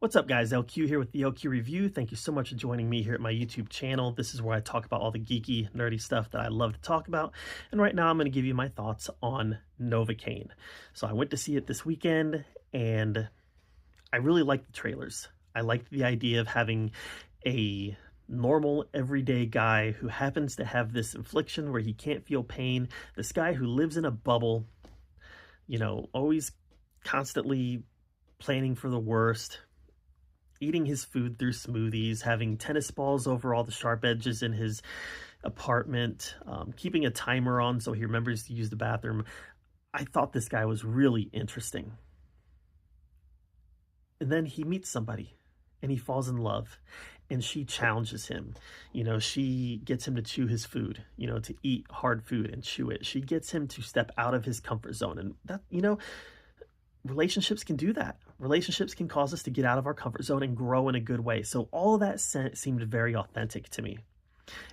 What's up, guys? LQ here with the LQ Review. Thank you so much for joining me here at my YouTube channel. This is where I talk about all the geeky, nerdy stuff that I love to talk about. And right now I'm going to give you my thoughts on Novocaine. So I went to see it this weekend and I really liked the trailers. I liked the idea of having a normal, everyday guy who happens to have this affliction where he can't feel pain. This guy who lives in a bubble, you know, always constantly planning for the worst, eating his food through smoothies, having tennis balls over all the sharp edges in his apartment, keeping a timer on so he remembers to use the bathroom. I thought this guy was really interesting. And then he meets somebody and he falls in love and she challenges him. You know, she gets him to chew his food, you know, to eat hard food and chew it. She gets him to step out of his comfort zone. And that, you know, relationships can do that. Relationships can cause us to get out of our comfort zone and grow in a good way. So all of that seemed very authentic to me.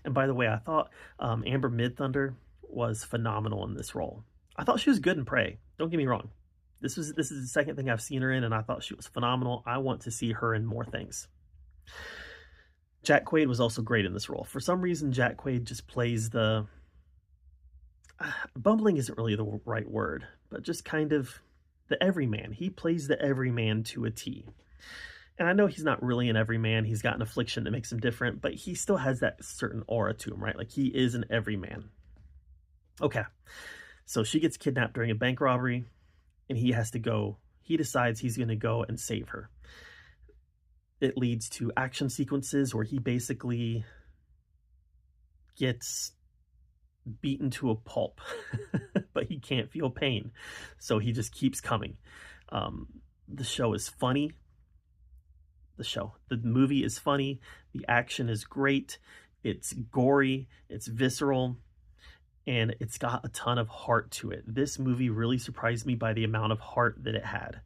And by the way, I thought Amber Midthunder was phenomenal in this role. I thought she was good in Prey. Don't get me wrong. This is the second thing I've seen her in, and I thought she was phenomenal. I want to see her in more things. Jack Quaid was also great in this role. For some reason, Jack Quaid just plays the... bumbling isn't really the right word, but just kind of the everyman. He plays the everyman to a T. And I know he's not really an everyman. He's got an affliction that makes him different, but he still has that certain aura to him, right? Like he is an everyman. Okay, so she gets kidnapped during a bank robbery, and he has to go. He decides he's going to go and save her. It leads to action sequences where he basically gets beaten to a pulp, but he can't feel pain, so he just keeps coming. The show is funny. The movie is funny. The action is great. It's gory. It's visceral. And it's got a ton of heart to it. This movie really surprised me by the amount of heart that it had.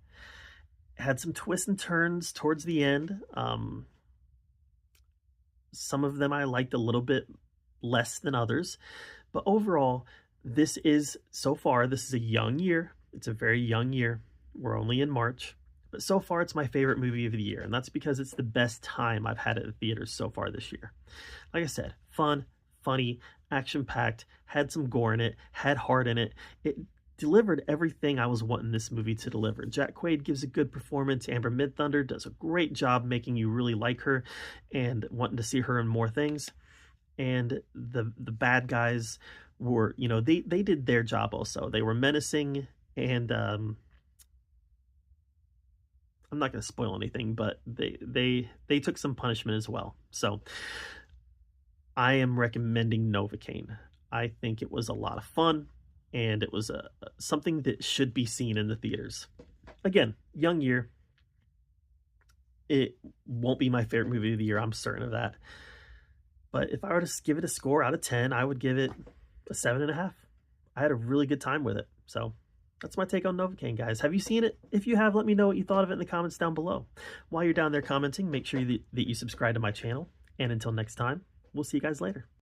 It had some twists and turns towards the end. Some of them I liked a little bit less than others. But overall, this is a young year. It's a very young year. We're only in March. But so far, it's my favorite movie of the year. And that's because it's the best time I've had at the theaters so far this year. Like I said, fun, funny, action-packed, had some gore in it, had heart in it. It delivered everything I was wanting this movie to deliver. Jack Quaid gives a good performance. Amber Midthunder does a great job making you really like her and wanting to see her in more things. And the bad guys were, you know, they did their job also. They were menacing, and I'm not going to spoil anything, but they took some punishment as well. So I am recommending Novocaine. I think it was a lot of fun, and it was something that should be seen in the theaters. Again, young year. It won't be my favorite movie of the year. I'm certain of that. But if I were to give it a score out of 10, I would give it a 7.5. I had a really good time with it. So that's my take on Novocaine, guys. Have you seen it? If you have, let me know what you thought of it in the comments down below. While you're down there commenting, make sure that you subscribe to my channel. And until next time, we'll see you guys later.